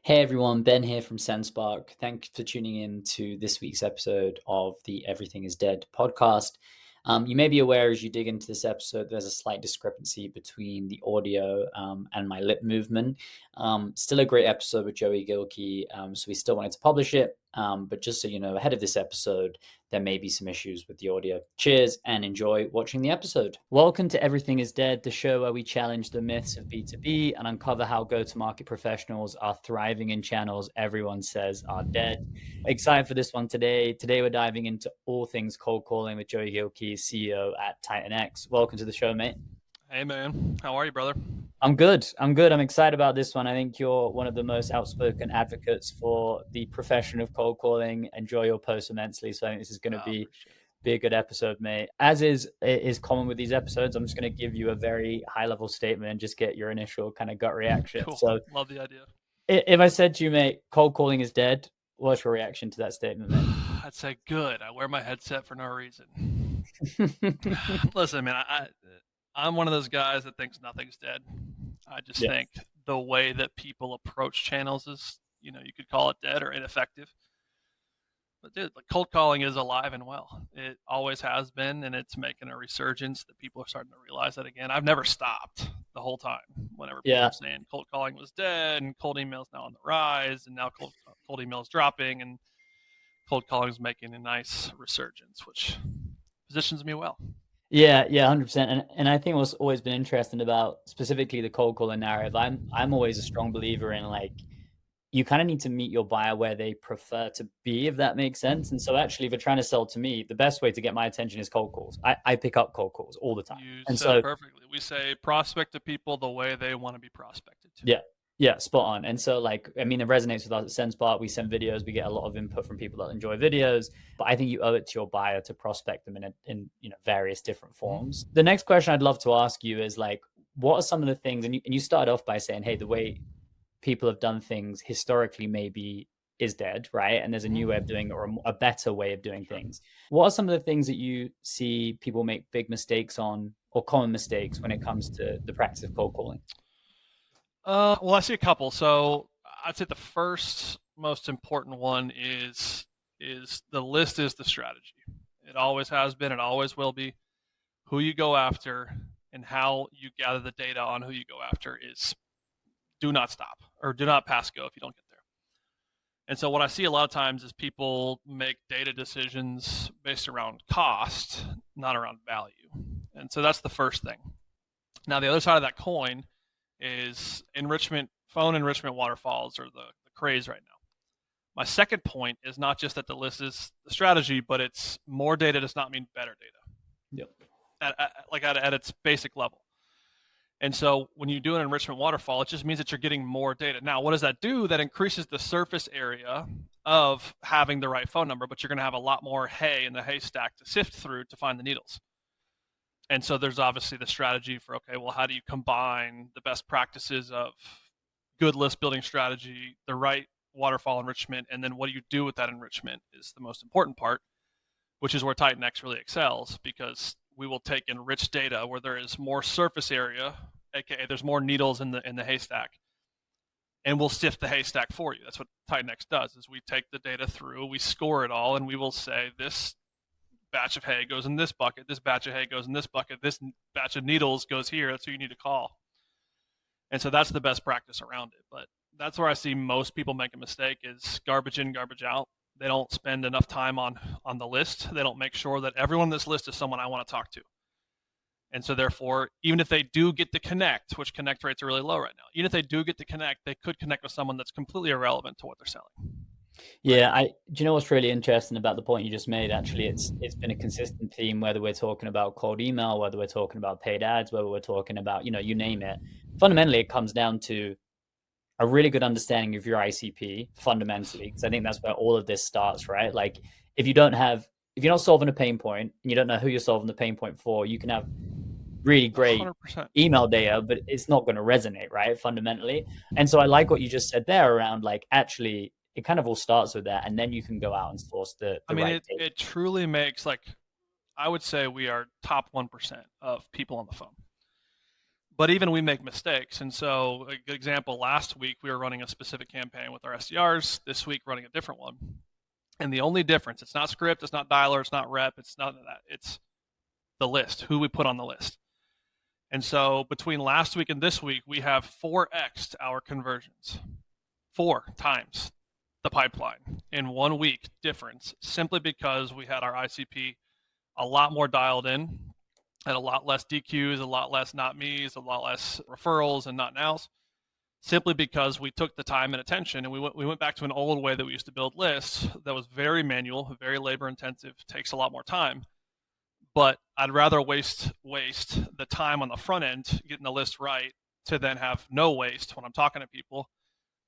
Hey everyone, Ben here from SenseSpark. Thank you for tuning in to this week's episode of the Everything is Dead podcast. You may be aware as you dig into this episode, there's a slight discrepancy between the audio and my lip movement. Still a great episode with Joey Gilkey, so we still wanted to publish it. But just so you know, ahead of this episode, there may be some issues with the audio. Cheers and enjoy watching the episode. Welcome to Everything is Dead, the show where we challenge the myths of B2B and uncover how go-to-market professionals are thriving in channels everyone says are dead. Excited for this one today. Today we're diving into all things cold calling with Joey Gilkey, CEO at TitanX. Welcome to the show, mate. Hey, man. How are you, brother? I'm good. I'm excited about this one. I think you're one of the most outspoken advocates for the profession of cold calling. Enjoy your posts immensely. So I think this is going to be a good episode, mate. As is common with these episodes, I'm just going to give you a very high level statement and just get your initial kind of gut reaction. Cool. So love the idea. If I said to you, mate, cold calling is dead, what's your reaction to that statement, mate? I'd say good. I wear my headset for no reason. Listen, man, I'm one of those guys that thinks nothing's dead. I just think the way that people approach channels is, you could call it dead or ineffective. But dude, like cold calling is alive and well. It always has been, and it's making a resurgence that people are starting to realize that again. I've never stopped the whole time whenever people are saying cold calling was dead and cold email's now on the rise and now cold email's dropping and cold calling is making a nice resurgence, which positions me well. Yeah, 100%. And I think what's always been interesting about specifically the cold calling narrative, I'm always a strong believer in like you kind of need to meet your buyer where they prefer to be, if that makes sense. And so actually, if you're trying to sell to me, the best way to get my attention is cold calls. I pick up cold calls all the time. You said it perfectly. We say prospect to people the way they want to be prospected to. Yeah, spot on. And so like, I mean, it resonates with us at SenseSpark. We send videos, we get a lot of input from people that enjoy videos, but I think you owe it to your buyer to prospect them in various different forms. The next question I'd love to ask you is like, what are some of the things, and you start off by saying, hey, the way people have done things historically maybe is dead, right? And there's a new way of doing it or a better way of doing things. What are some of the things that you see people make big mistakes on or common mistakes when it comes to the practice of cold calling? Well, I see a couple. So I'd say the first most important one is the list is the strategy. It always has been. It always will be. Who you go after and how you gather the data on who you go after is do not stop or do not pass go if you don't get there. And so what I see a lot of times is people make data decisions based around cost, not around value. And so that's the first thing. Now, the other side of that coin is phone enrichment waterfalls are the craze right now. My second point is not just that the list is the strategy, but it's more data does not mean better data. Yep. At its basic level. And so when you do an enrichment waterfall, it just means that you're getting more data. Now, what does that do? That increases the surface area of having the right phone number, but you're going to have a lot more hay in the haystack to sift through to find the needles. And so there's obviously the strategy for, okay, well, how do you combine the best practices of good list building strategy, the right waterfall enrichment, and then what do you do with that enrichment is the most important part, which is where TitanX really excels, because we will take enriched data where there is more surface area, aka there's more needles in the haystack, and we'll sift the haystack for you. That's what TitanX does, is we take the data through, we score it all, and we will say this batch of hay goes in this bucket, this batch of hay goes in this bucket, this batch of needles goes here, that's who you need to call. And so that's the best practice around it. But that's where I see most people make a mistake is garbage in, garbage out. They don't spend enough time on the list. They don't make sure that everyone on this list is someone I want to talk to. And so therefore, even if they do get to connect, which connect rates are really low right now, even if they do get to connect, they could connect with someone that's completely irrelevant to what they're selling. Yeah, do you know what's really interesting about the point you just made? Actually, it's been a consistent theme, whether we're talking about cold email, whether we're talking about paid ads, whether we're talking about, you name it. Fundamentally, it comes down to a really good understanding of your ICP fundamentally, because I think that's where all of this starts, right? Like if you're not solving a pain point and you don't know who you're solving the pain point for, you can have really great 100%. email data, but it's not going to resonate, right? Fundamentally. And so I like what you just said there around like, actually, it kind of all starts with that. And then you can go out and source the right data. It truly makes, like, I would say we are top 1% of people on the phone. But even we make mistakes. And so a good example, last week we were running a specific campaign with our SDRs, this week running a different one. And the only difference, it's not script, it's not dialer, it's not rep, it's none of that. It's the list, who we put on the list. And so between last week and this week, we have 4x'd our conversions, 4 times the pipeline in 1 week difference, simply because we had our ICP a lot more dialed in, had a lot less DQs, a lot less not me's, a lot less referrals and not nows, simply because we took the time and attention, and we went back to an old way that we used to build lists that was very manual, very labor intensive, takes a lot more time. But I'd rather waste the time on the front end getting the list right to then have no waste when I'm talking to people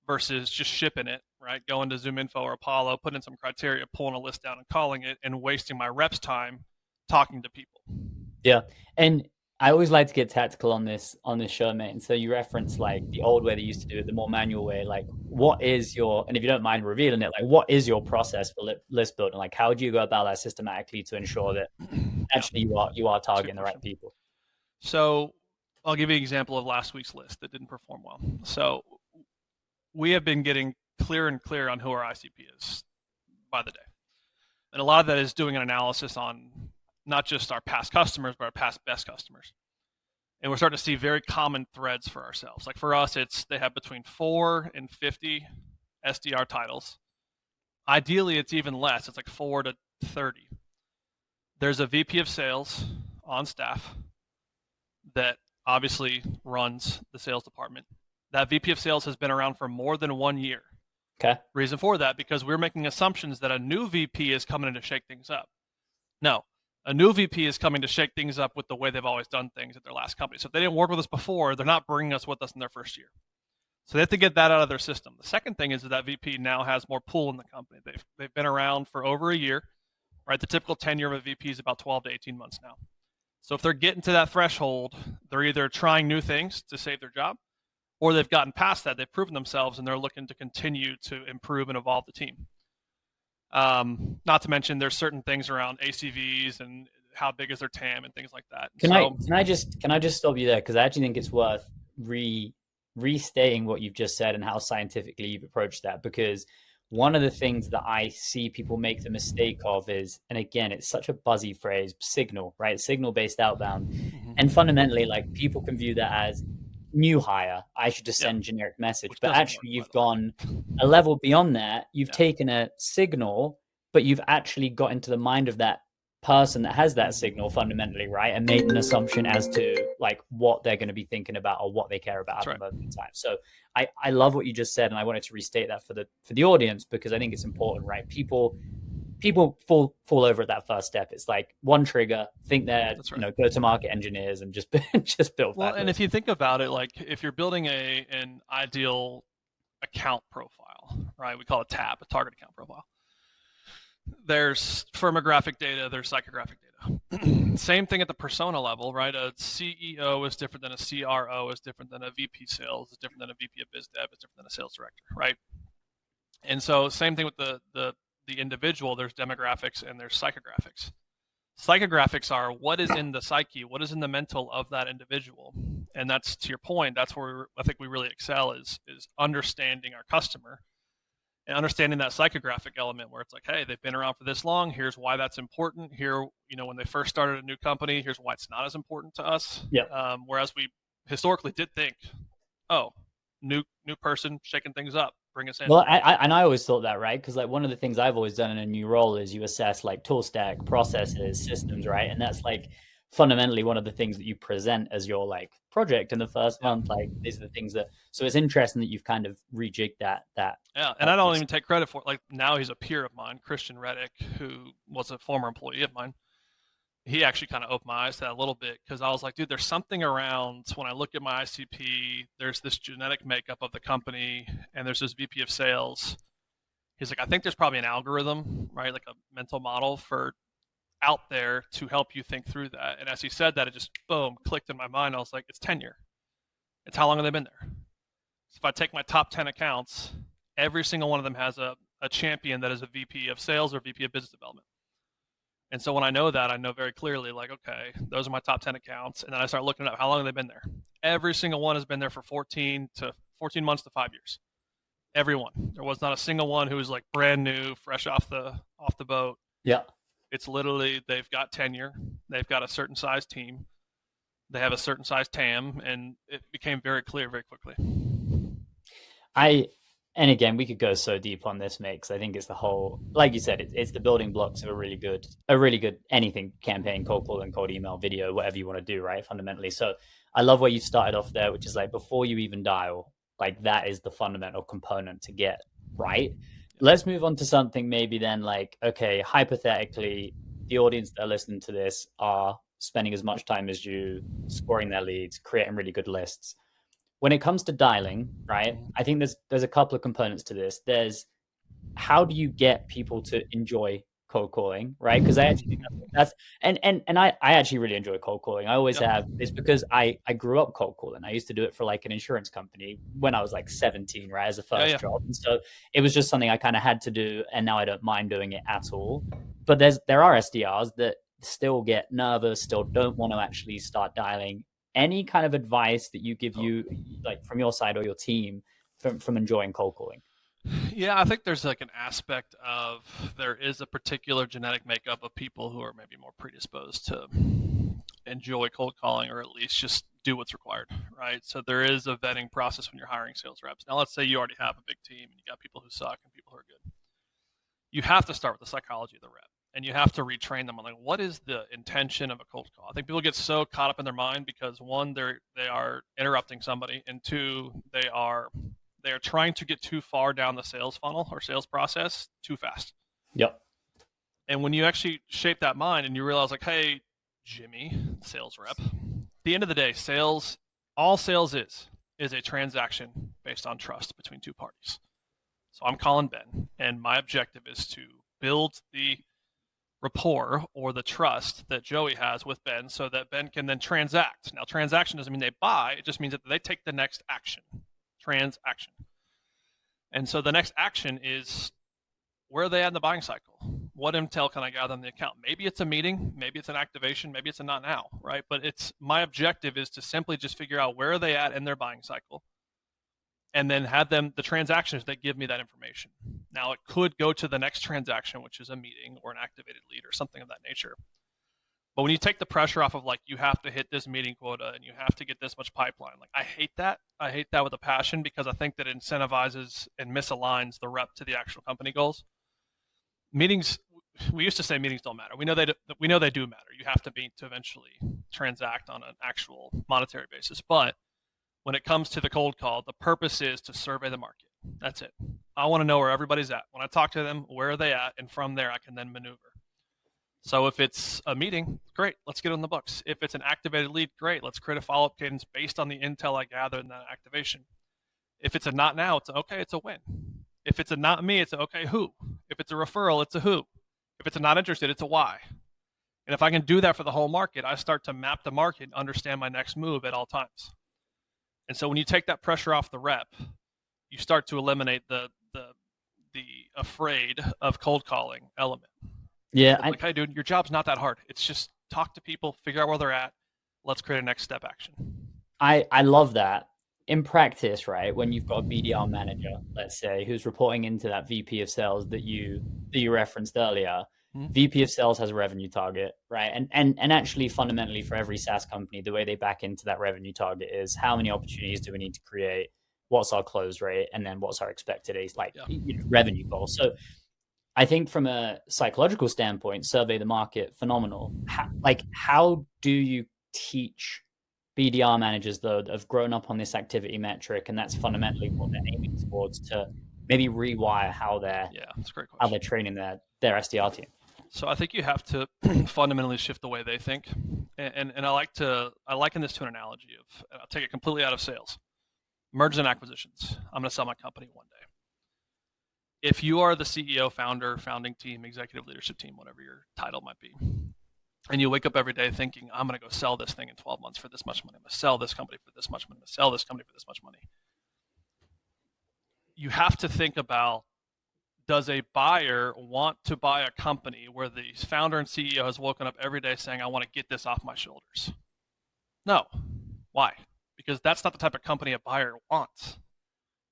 versus just shipping it, right? Going to ZoomInfo or Apollo, putting in some criteria, pulling a list down and calling it, and wasting my reps' time talking to people. Yeah. And I always like to get tactical on this show, mate. And so you reference like the old way they used to do it, the more manual way. Like, what is your, and if you don't mind revealing it, like, what is your process for list building? Like, how do you go about that systematically to ensure that actually you are targeting the right people? So I'll give you an example of last week's list that didn't perform well. So we have been getting clearer and clearer on who our ICP is by the day. And a lot of that is doing an analysis on not just our past customers, but our past best customers. And we're starting to see very common threads for ourselves. Like for us, they have between 4 and 50 SDR titles. Ideally, it's even less. It's like 4 to 30. There's a VP of sales on staff that obviously runs the sales department. That VP of sales has been around for more than 1 year. Okay. Reason for that, because we're making assumptions that a new VP is coming in to shake things up. No, a new VP is coming to shake things up with the way they've always done things at their last company. So if they didn't work with us before, they're not bringing us with us in their first year. So they have to get that out of their system. The second thing is that VP now has more pull in the company. They've been around for over a year, right? The typical tenure of a VP is about 12 to 18 months now. So if they're getting to that threshold, they're either trying new things to save their job, or they've gotten past that, they've proven themselves, and they're looking to continue to improve and evolve the team. Not to mention there's certain things around ACVs and how big is their TAM and things like that. Can I just stop you there? Because I actually think it's worth restating what you've just said and how scientifically you've approached that. Because one of the things that I see people make the mistake of is, and again, it's such a buzzy phrase, signal, right? Signal-based outbound. Mm-hmm. And fundamentally, like, people can view that as new hire. I should just send generic message. But actually, you've gone a level beyond that. You've taken a signal, but you've actually got into the mind of that person that has that signal fundamentally, right? And made an assumption as to like what they're going to be thinking about or what they care about at the moment in time. So I love what you just said, and I wanted to restate that for the audience, because I think it's important, right? People fall over at that first step. It's like one trigger, think they're go to market engineers and just build. Well, and if you think about it, like if you're building an ideal account profile, right? We call it TAP, a target account profile. There's firmographic data, there's psychographic data. Same thing at the persona level, right? A CEO is different than a CRO, is different than a VP sales, is different than a VP of biz dev, is different than a sales director, right? And so same thing with the individual, there's demographics and there's psychographics. Psychographics are what is in the psyche, what is in the mental of that individual. And that's, to your point, that's where I think we really excel is understanding our customer and understanding that psychographic element where it's like, hey, they've been around for this long. Here's why that's important. Here, when they first started a new company, here's why it's not as important to us. Yeah. Whereas we historically did think, oh, new person shaking things up, bring us in. Well, I always thought that, right? Because like one of the things I've always done in a new role is you assess like tool stack, processes, systems, right? And that's like fundamentally one of the things that you present as your like project in the first month. Like these are the things that, so it's interesting that you've kind of rejigged that. Yeah, and I don't even take credit for it. Like now he's a peer of mine, Christian Reddick, who was a former employee of mine. He actually kind of opened my eyes to that a little bit, because I was like, dude, there's something around when I look at my ICP, there's this genetic makeup of the company, and there's this VP of sales. He's like, I think there's probably an algorithm, right? Like a mental model for out there to help you think through that. And as he said that, it just, boom, clicked in my mind. I was like, it's tenure. It's how long have they been there? So if I take my top 10 accounts, every single one of them has a champion that is a VP of sales or VP of business development. And so when I know that, I know very clearly, like, okay, those are my top 10 accounts. And then I start looking up how long have they been there. Every single one has been there for 14 months to 5 years. Everyone. There was not a single one who was like brand new, fresh off the boat. Yeah. It's literally they've got tenure, they've got a certain size team, they have a certain size TAM, and it became very clear very quickly. And again, we could go so deep on this mix. I think it's the whole, like you said, it's the building blocks of a really good anything campaign, cold call and cold email, video, whatever you want to do, right? Fundamentally. So I love where you started off there, which is like before you even dial, like that is the fundamental component to get right. Let's move on to something maybe then like, okay, hypothetically, the audience that are listening to this are spending as much time as you, scoring their leads, creating really good lists. When it comes to dialing, right, I think there's a couple of components to this. There's how do you get people to enjoy cold calling, right? Because I actually think that's and I actually really enjoy cold calling. I always have. It's because I grew up cold calling. I used to do it for like an insurance company when I was like 17, right, as a first job, and so it was just something I kind of had to do, and now I don't mind doing it at all. But there are SDRs that still get nervous, still don't want to actually start dialing. Any kind of advice that you give you, like from your side or your team, from enjoying cold calling? Yeah, I think there's like an aspect of there is a particular genetic makeup of people who are maybe more predisposed to enjoy cold calling or at least just do what's required, right? So there is a vetting process when you're hiring sales reps. Now, let's say you already have a big team and you got people who suck and people who are good. You have to start with the psychology of the rep. And you have to retrain them on like what is the intention of a cold call. I think people get so caught up in their mind because one, they are interrupting somebody, and two, they are trying to get too far down the sales funnel or sales process too fast. Yep. And when you actually shape that mind and you realize like, hey, Jimmy, sales rep, at the end of the day, all sales is a transaction based on trust between two parties. So I'm calling Ben, and my objective is to build the rapport or the trust that Joey has with Ben so that Ben can then transact. Now, transaction doesn't mean they buy. It just means that they take the next action, transaction. And so the next action is where are they at in the buying cycle? What intel can I gather on the account? Maybe it's a meeting, maybe it's an activation, maybe it's a not now, right? But my objective is to simply just figure out where are they at in their buying cycle and then have them the transactions that give me that information. Now, it could go to the next transaction, which is a meeting or an activated lead or something of that nature. But when you take the pressure off of like you have to hit this meeting quota and you have to get this much pipeline, like I hate that. I hate that with a passion because I think that it incentivizes and misaligns the rep to the actual company goals. Meetings, we used to say meetings don't matter. We know they do matter. You have to meet to eventually transact on an actual monetary basis. But when it comes to the cold call, the purpose is to survey the market. That's it. I want to know where everybody's at. When I talk to them, where are they at? And from there, I can then maneuver. So if it's a meeting, great, let's get on the books. If it's an activated lead, great, let's create a follow-up cadence based on the intel I gathered in that activation. If it's a not now, it's okay, it's a win. If it's a not me, it's a okay, who? If it's a referral, it's a who. If it's a not interested, it's a why. And if I can do that for the whole market, I start to map the market and understand my next move at all times. And so when you take that pressure off the rep, you start to eliminate the afraid of cold calling element. Yeah. Like, hey, dude, your job's not that hard. It's just talk to people, figure out where they're at. Let's create a next step action. I love that. In practice, right, when you've got a BDR manager, let's say, who's reporting into that VP of sales that you referenced earlier, VP of sales has a revenue target, right? And actually fundamentally for every SaaS company, the way they back into that revenue target is how many opportunities do we need to create? What's our close rate? And then what's our expected revenue goal? So I think from a psychological standpoint, survey the market, phenomenal. How do you teach BDR managers, though, that have grown up on this activity metric, and that's fundamentally what they're aiming towards, to maybe rewire how they're that's a great question. How they're training their SDR team? So I think you have to fundamentally shift the way they think, and I liken this to an analogy of I'll take it completely out of sales, mergers and acquisitions. I'm going to sell my company one day. If you are the CEO, founder, founding team, executive leadership team, whatever your title might be, and you wake up every day thinking, I'm going to go sell this thing in 12 months for this much money. I'm going to sell this company for this much money. I'm going to sell this company for this much money. You have to think about does a buyer want to buy a company where the founder and CEO has woken up every day saying, I want to get this off my shoulders? No. Why? Because that's not the type of company a buyer wants.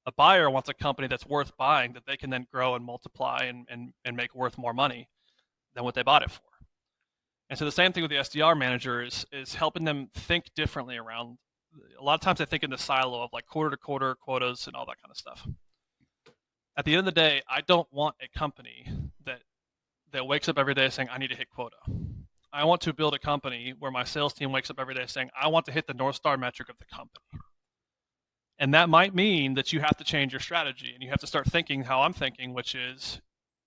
A buyer wants a company that's worth buying, that they can then grow and multiply and make worth more money than what they bought it for. And so the same thing with the SDR manager is helping them think differently around. A lot of times they think in the silo of like quarter to quarter quotas and all that kind of stuff. At the end of the day, I don't want a company that wakes up every day saying, I need to hit quota. I want to build a company where my sales team wakes up every day saying, I want to hit the North Star metric of the company. And that might mean that you have to change your strategy and you have to start thinking how I'm thinking, which is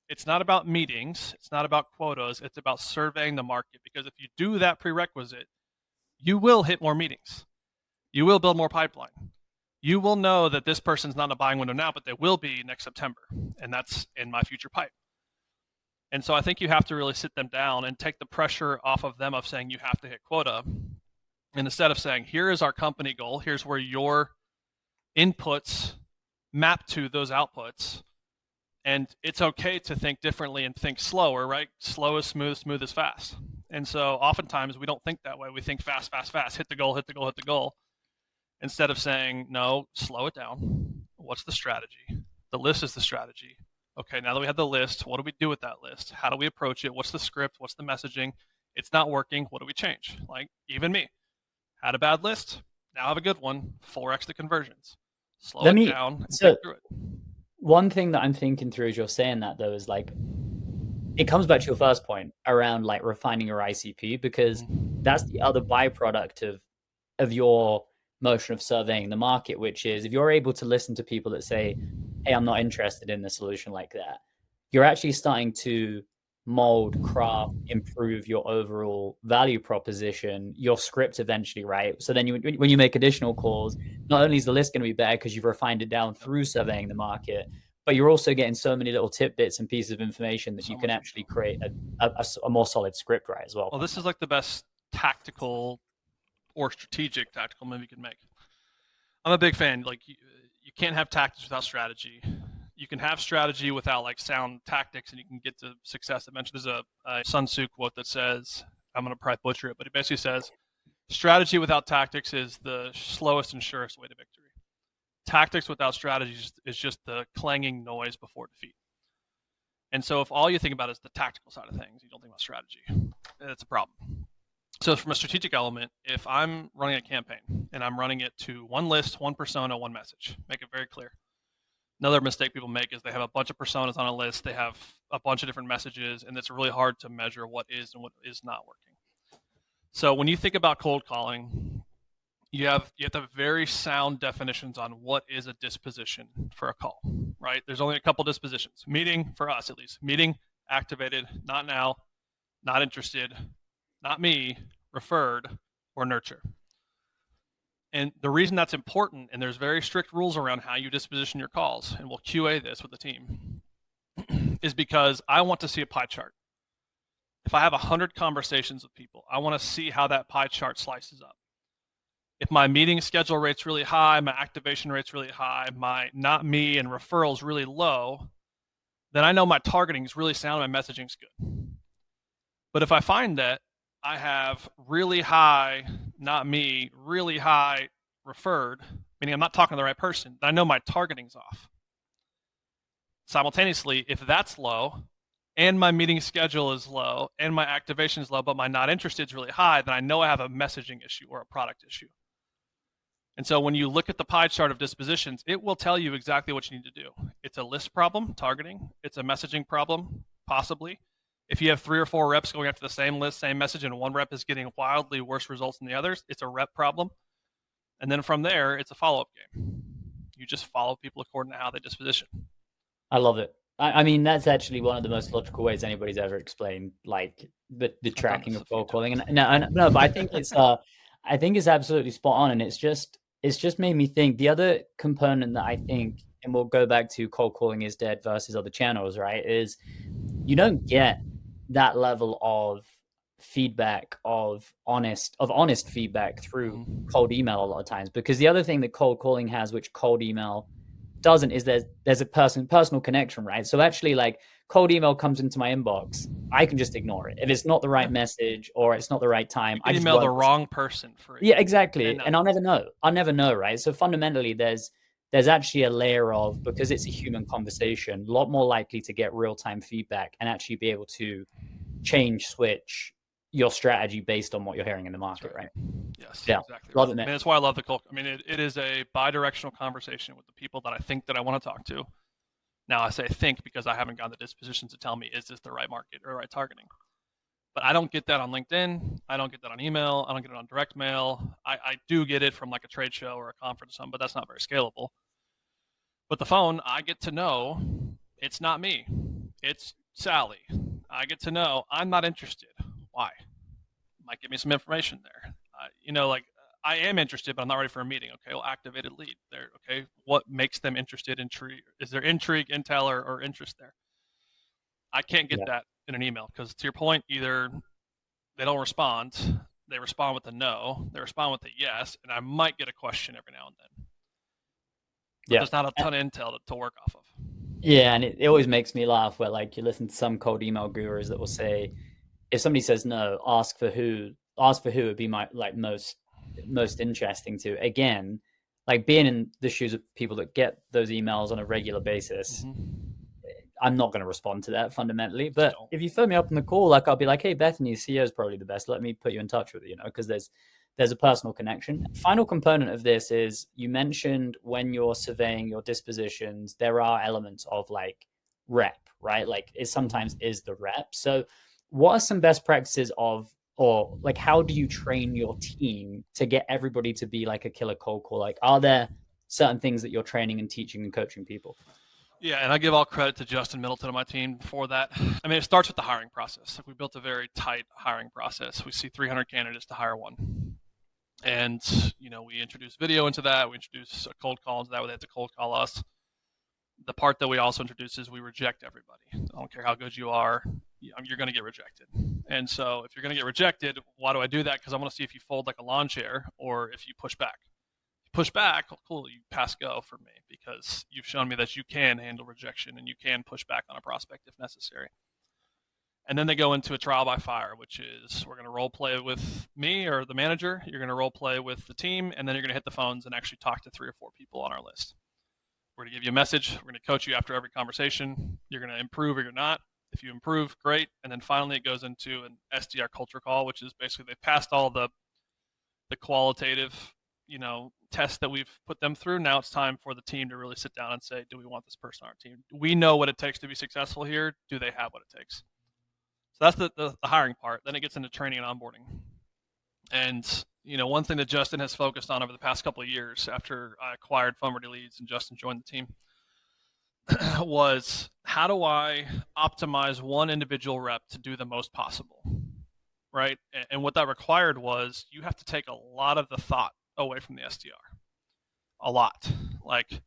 it's not about meetings, it's not about quotas, it's about surveying the market. Because if you do that prerequisite, you will hit more meetings. You will build more pipeline. You will know that this person's not in a buying window now, but they will be next September. And that's in my future pipe. And so I think you have to really sit them down and take the pressure off of them of saying you have to hit quota. And instead of saying, here is our company goal, here's where your inputs map to those outputs. And it's okay to think differently and think slower, right? Slow is smooth, smooth is fast. And so oftentimes we don't think that way. We think fast, fast, fast, hit the goal, hit the goal, hit the goal. Instead of saying, no, slow it down. What's the strategy? The list is the strategy. Okay, now that we have the list, what do we do with that list? How do we approach it? What's the script? What's the messaging? It's not working. What do we change? Like, even me. Had a bad list. Now I have a good one. 4x the conversions. Slow it down and think through it. One thing that I'm thinking through as you're saying that, though, is like, it comes back to your first point around like refining your ICP, because that's the other byproduct of your motion of surveying the market, which is if you're able to listen to people that say, hey, I'm not interested in a solution like that, you're actually starting to mold, craft, improve your overall value proposition, your script eventually, right? So then when you make additional calls, not only is the list going to be better because you've refined it down through surveying the market, but you're also getting so many little tidbits and pieces of information that you can actually create a more solid script, right, as well. Well, this is like the best tactical or strategic tactical move you can make. I'm a big fan. Like, you can't have tactics without strategy. You can have strategy without like sound tactics, and you can get to success. I mentioned there's a Sun Tzu quote that says, I'm going to probably butcher it, but it basically says, strategy without tactics is the slowest and surest way to victory. Tactics without strategy is just the clanging noise before defeat. And so if all you think about is the tactical side of things, you don't think about strategy, it's a problem. So from a strategic element, if I'm running a campaign and I'm running it to one list, one persona, one message, make it very clear. Another mistake people make is they have a bunch of personas on a list, they have a bunch of different messages, and it's really hard to measure what is and what is not working. So when you think about cold calling, you have to have very sound definitions on what is a disposition for a call, right? There's only a couple dispositions. Meeting, for us at least, meeting, activated, not now, not interested, not me, referred, or nurture. And the reason that's important, and there's very strict rules around how you disposition your calls, and we'll QA this with the team, is because I want to see a pie chart. If I have 100 conversations with people, I want to see how that pie chart slices up. If my meeting schedule rate's really high, my activation rate's really high, my not me and referrals really low, then I know my targeting is really sound and my messaging's good. But if I find that I have really high, not me, really high referred, meaning I'm not talking to the right person, then I know my targeting's off. Simultaneously, if that's low and my meeting schedule is low and my activation is low, but my not interested is really high, then I know I have a messaging issue or a product issue. And so when you look at the pie chart of dispositions, it will tell you exactly what you need to do. It's a list problem, targeting. It's a messaging problem, possibly. If you have 3 or 4 reps going after the same list, same message, and one rep is getting wildly worse results than the others, it's a rep problem. And then from there, it's a follow-up game. You just follow people according to how they disposition. I love it. I mean, that's actually one of the most logical ways anybody's ever explained, like the tracking of cold calling. And no, but I think it's absolutely spot on, and it's just made me think. The other component that I think, and we'll go back to cold calling is dead versus other channels, right? Is you don't get that level of feedback of honest feedback through cold email a lot of times, because the other thing that cold calling has, which cold email doesn't is there's a personal connection, right? So actually, like, cold email comes into my inbox, I can just ignore it if it's not the right message or it's not the right time. You I can just email the won't. wrong person for Yeah, it. exactly. And I'll never know, right? So fundamentally, there's actually a layer of, because it's a human conversation, a lot more likely to get real time feedback and actually be able to switch your strategy based on what you're hearing in the market, right? Yes, Yeah, exactly right. love it, I man. mean, that's why I love the cold. I mean, it is a bi-directional conversation with the people that I think that I want to talk to. Now, I say think because I haven't gotten the disposition to tell me, is this the right market or right targeting? But I don't get that on LinkedIn. I don't get that on email. I don't get it on direct mail. I do get it from like a trade show or a conference or something, but that's not very scalable. But the phone, I get to know it's not me. It's Sally. I get to know I'm not interested. Why? Might give me some information there. Like I am interested, but I'm not ready for a meeting. Okay, well, activated lead there. Okay, what makes them interested? Intrigue? Is there intrigue, intel, or interest there? I can't get Yeah. that in an email because, to your point, either they don't respond, they respond with a no, they respond with a yes, and I might get a question every now and then. But Yeah. there's not a ton of intel to work off of. Yeah, and it always makes me laugh where, like, you listen to some cold email gurus that will say, if somebody says no, ask for who would be my, like, most interesting to. Again, like, being in the shoes of people that get those emails on a regular basis, I'm not going to respond to that fundamentally. But if you phone me up on the call, like, I'll be like, hey, Bethany, CEO is probably the best. Let me put you in touch with, because there's a personal connection. Final component of this is, you mentioned when you're surveying your dispositions, there are elements of, like, rep, right? Like, it sometimes is the rep. So what are some best practices of, or like, how do you train your team to get everybody to be like a killer cold call? Like, are there certain things that you're training and teaching and coaching people? Yeah, and I give all credit to Justin Middleton on my team for that. I mean, it starts with the hiring process. Like, we built a very tight hiring process. We see 300 candidates to hire one. And, we introduce video into that. We introduce a cold call into that where they have to cold call us. The part that we also introduce is we reject everybody. I don't care how good you are, you're going to get rejected. And so if you're going to get rejected, why do I do that? Because I want to see if you fold like a lawn chair or if you push back. Push back, cool, you pass go for me because you've shown me that you can handle rejection and you can push back on a prospect if necessary. And then they go into a trial by fire, which is, we're going to role play with me or the manager, you're going to role play with the team, and then you're going to hit the phones and actually talk to 3 or 4 people on our list. We're going to give you a message. We're going to coach you after every conversation. You're going to improve or you're not. If you improve, great. And then finally it goes into an SDR culture call, which is basically they've passed all the qualitative tests that we've put them through. Now it's time for the team to really sit down and say, do we want this person on our team? Do we know what it takes to be successful here? Do they have what it takes? So that's the hiring part. Then it gets into training and onboarding. And one thing that Justin has focused on over the past couple of years after I acquired PhoneReady Leads and Justin joined the team was, how do I optimize one individual rep to do the most possible, right? And what that required was, you have to take a lot of the thought away from the SDR. A lot. Like,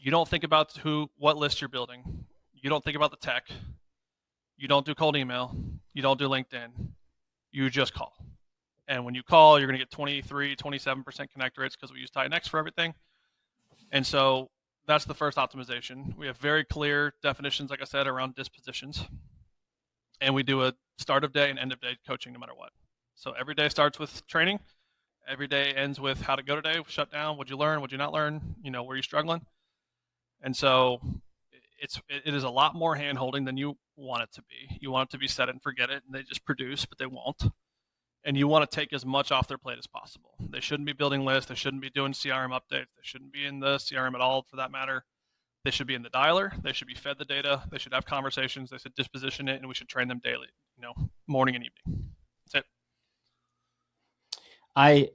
you don't think about what list you're building. You don't think about the tech. You don't do cold email. You don't do LinkedIn. You just call. And when you call, you're going to get 23, 27% connect rates because we use TitanX for everything. And so that's the first optimization. We have very clear definitions, like I said, around dispositions. And we do a start of day and end of day coaching no matter what. So every day starts with training. Every day ends with how to go today, shut down, what'd you learn, what'd you not learn, where you struggling. And so it is a lot more hand holding than you want it to be. You want it to be set it and forget it, and they just produce, but they won't. And you want to take as much off their plate as possible. They shouldn't be building lists. They shouldn't be doing CRM updates. They shouldn't be in the CRM at all, for that matter. They should be in the dialer. They should be fed the data. They should have conversations. They should disposition it, and we should train them daily, morning and evening. That's it.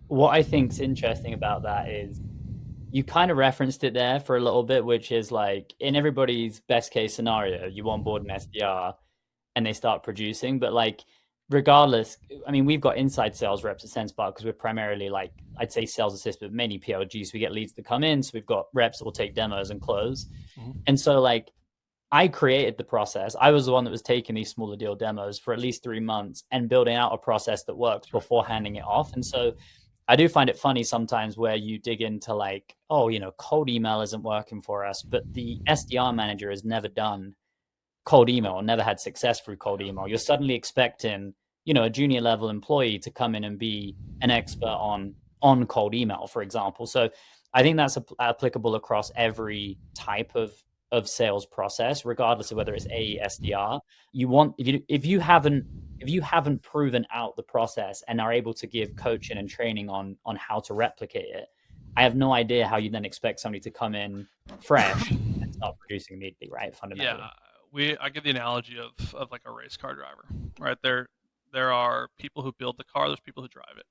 What I think's interesting about that is, you kind of referenced it there for a little bit, which is, like, in everybody's best case scenario, you onboard an SDR and they start producing. But, like, regardless, I mean, we've got inside sales reps at SenseBot because we're primarily, like, I'd say sales assist, but mainly PLGs. So we get leads that come in. So we've got reps that will take demos and close. And so, like, I created the process. I was the one that was taking these smaller deal demos for at least 3 months and building out a process that works before handing it off. And so I do find it funny sometimes where you dig into like, oh, cold email isn't working for us, but the SDR manager has never done cold email or never had success through cold email. You're suddenly expecting, a junior level employee to come in and be an expert on cold email, for example. So I think that's applicable across every type of sales process, regardless of whether it's AE, SDR. You want if you haven't proven out the process and are able to give coaching and training on how to replicate it, I have no idea how you then expect somebody to come in fresh and start producing immediately, right? Fundamentally. I give the analogy of like a race car driver, right? There are people who build the car, there's people who drive it.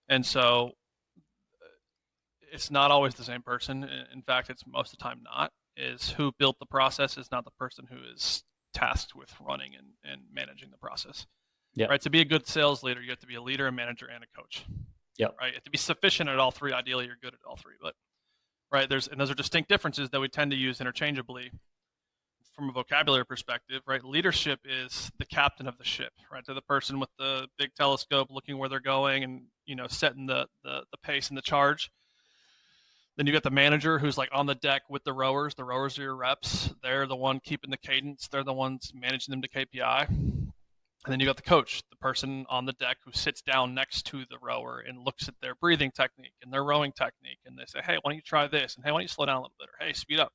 And so it's not always the same person. In fact, it's most of the time not. Is who built the process is not the person who is tasked with running and managing the process. Yeah. Right. To be a good sales leader, you have to be a leader, a manager, and a coach. Yeah. Right. You have to be sufficient at all three. Ideally, you're good at all three. But right, those are distinct differences that we tend to use interchangeably from a vocabulary perspective. Right. Leadership is the captain of the ship. Right. They're the person with the big telescope looking where they're going and setting the pace and the charge. Then you got the manager who's like on the deck with the rowers. The rowers are your reps. They're the one keeping the cadence. They're the ones managing them to KPI. And then you got the coach, the person on the deck who sits down next to the rower and looks at their breathing technique and their rowing technique. And they say, hey, why don't you try this? And hey, why don't you slow down a little bit? Or hey, speed up.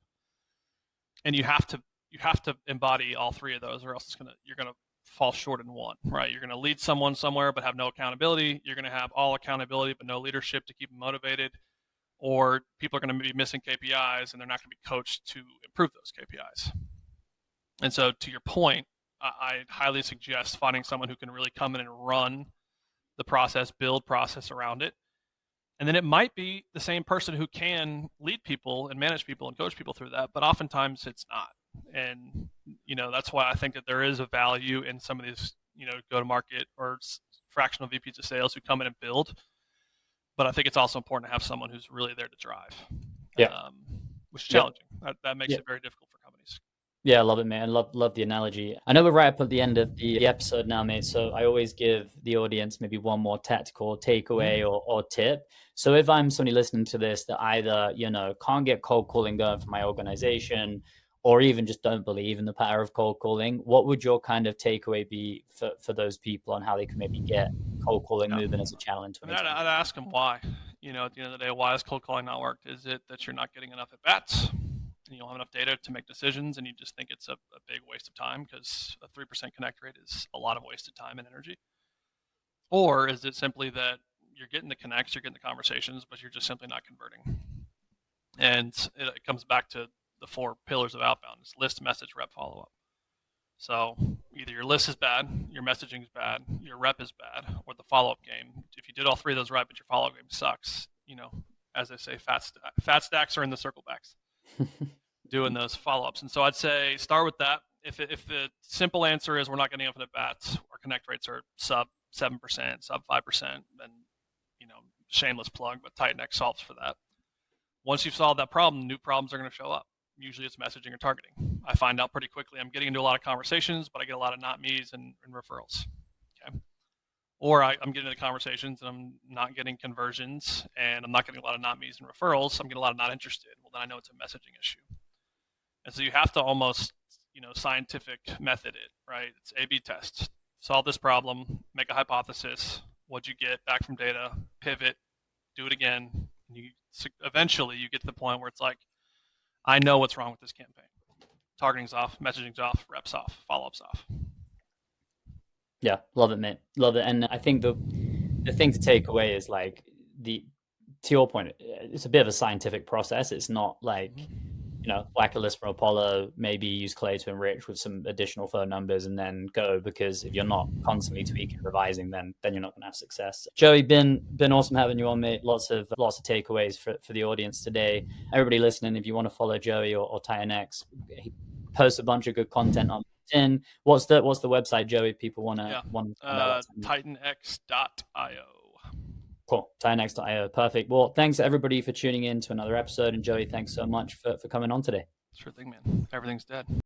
And you have to embody all three of those, or else you're gonna fall short in one, right? You're gonna lead someone somewhere but have no accountability. You're gonna have all accountability but no leadership to keep them motivated. Or people are going to be missing KPIs and they're not going to be coached to improve those KPIs. And so to your point, I highly suggest finding someone who can really come in and run the process, build process around it. And then it might be the same person who can lead people and manage people and coach people through that, but oftentimes it's not. And, that's why I think that there is a value in some of these, go-to-market or fractional VPs of sales who come in and build. But I think it's also important to have someone who's really there to drive, which is challenging. That makes it very difficult for companies. Yeah, I love it, man. Love the analogy. I know we're right up at the end of the episode now, mate. So I always give the audience maybe one more tactical takeaway or tip. So if I'm somebody listening to this that either, can't get cold calling going for my organization, or even just don't believe in the power of cold calling, what would your kind of takeaway be for those people on how they can maybe get cold calling moving as a channel in 2020? I'd ask them why. At the end of the day, why is cold calling not worked? Is it that you're not getting enough at bats? And you don't have enough data to make decisions, and you just think it's a big waste of time because a 3% connect rate is a lot of wasted time and energy? Or is it simply that you're getting the connects, you're getting the conversations, but you're just simply not converting? And it comes back to the 4 pillars of outbound. It's list, message, rep, follow-up. So either your list is bad, your messaging is bad, your rep is bad, or the follow-up game. If you did all 3 of those right, but your follow-up game sucks, as they say, fat stacks are in the circle backs, doing those follow-ups. And so I'd say start with that. If the simple answer is we're not getting enough at bats, our connect rates are sub 7%, sub 5%, then, shameless plug, but TitanX solves for that. Once you've solved that problem, new problems are going to show up. Usually it's messaging or targeting. I find out pretty quickly I'm getting into a lot of conversations, but I get a lot of not me's and referrals. Okay. Or I'm getting into conversations and I'm not getting conversions, and I'm not getting a lot of not me's and referrals. I'm getting a lot of not interested. Well, then I know it's a messaging issue. And so you have to almost, scientific method it, right? It's A/B test. Solve this problem, make a hypothesis. What'd you get back from data? Pivot, do it again. And eventually you get to the point where it's like, I know what's wrong with this campaign. Targeting's off, messaging's off, reps off, follow-up's off. Yeah, love it, mate. Love it. And I think the thing to take away is like to your point, it's a bit of a scientific process. It's not like, whack a list from Apollo, maybe use Clay to enrich with some additional phone numbers and then go, because if you're not constantly tweaking, revising, then you're not going to have success. Joey, been awesome having you on, mate. Lots of takeaways for the audience today. Everybody listening, if you want to follow Joey or TitanX, he posts a bunch of good content on LinkedIn. What's the website, Joey, if people want to TitanX.io. Cool. TitanX.io. Perfect. Well, thanks everybody for tuning in to another episode. And Joey, thanks so much for coming on today. Sure thing, man. Everything's dead.